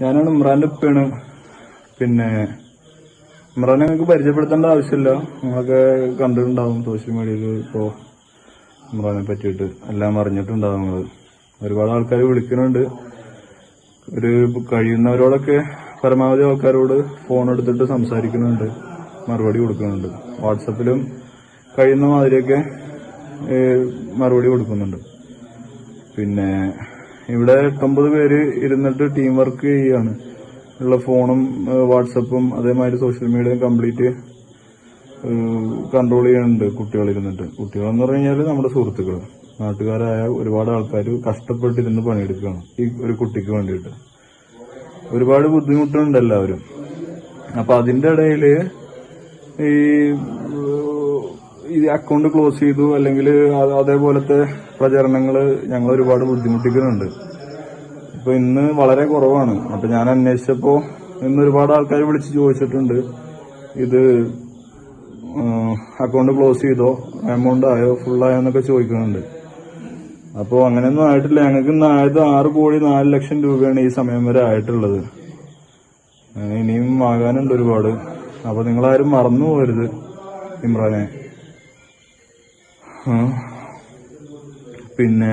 ഞാനാണ് ഇമ്രാന്റെ ഉപ്പയാണ്. പിന്നെ ഇമ്രാനെ നിങ്ങൾക്ക് പരിചയപ്പെടുത്തേണ്ട ആവശ്യമില്ല, നിങ്ങളൊക്കെ കണ്ടിട്ടുണ്ടാവും സോഷ്യൽ മീഡിയയിൽ. ഇപ്പോൾ ഇമ്രാനെ പറ്റിയിട്ട് എല്ലാം അറിഞ്ഞിട്ടുണ്ടാവും നിങ്ങൾ. ഒരുപാട് ആൾക്കാർ വിളിക്കുന്നുണ്ട്. ഒരു കഴിയുന്നവരോടൊക്കെ പരമാവധി ആൾക്കാരോട് ഫോൺ എടുത്തിട്ട് സംസാരിക്കുന്നുണ്ട്, മറുപടി കൊടുക്കുന്നുണ്ട്. വാട്സപ്പിലും കഴിയുന്ന മാതിരിയൊക്കെ മറുപടി കൊടുക്കുന്നുണ്ട്. പിന്നെ ഇവിടെ 8-9 പേര് ഇരുന്നിട്ട് ടീം വർക്ക് ചെയ്യാണ്. ഉള്ള ഫോണും വാട്സപ്പും അതേമാതിരി സോഷ്യൽ മീഡിയയും കംപ്ലീറ്റ് കൺട്രോൾ ചെയ്യുന്നുണ്ട് കുട്ടികളിരുന്നിട്ട്. കുട്ടികളെന്ന് പറഞ്ഞു കഴിഞ്ഞാൽ നമ്മുടെ സുഹൃത്തുക്കൾ, നാട്ടുകാരായ ഒരുപാട് ആൾക്കാർ കഷ്ടപ്പെട്ടിരുന്ന് പണിയെടുക്കുകയാണ് ഈ ഒരു കുട്ടിക്ക് വേണ്ടിയിട്ട്. ഒരുപാട് ബുദ്ധിമുട്ടുണ്ട് എല്ലാവരും. അപ്പൊ അതിന്റെ ഇടയിൽ ഈ അക്കൗണ്ട് ക്ലോസ് ചെയ്തു അല്ലെങ്കിൽ അതേപോലത്തെ പ്രചരണങ്ങൾ ഞങ്ങൾ ഒരുപാട് ബുദ്ധിമുട്ടിക്കുന്നുണ്ട്. ഇപ്പൊ ഇന്ന് വളരെ കുറവാണ്. അപ്പൊ ഞാൻ അന്വേഷിച്ചപ്പോ ഇന്ന് ഒരുപാട് ആൾക്കാർ വിളിച്ച് ചോദിച്ചിട്ടുണ്ട്, ഇത് അക്കൗണ്ട് ക്ലോസ് ചെയ്തോ, എമൗണ്ട് ആയോ, ഫുള്ളായോ എന്നൊക്കെ ചോദിക്കുന്നുണ്ട്. അപ്പോൾ അങ്ങനെയൊന്നും ആയിട്ടില്ല. ഞങ്ങൾക്ക് ഇന്ന് ആയത് 6,04,00,000 രൂപയാണ് ഈ സമയം വരെ ആയിട്ടുള്ളത്. ഇനിയും ആകാനുണ്ട് ഒരുപാട്. അപ്പൊ നിങ്ങളാരും മറന്നു പോകരുത് ഇമ്രാനെ. പിന്നെ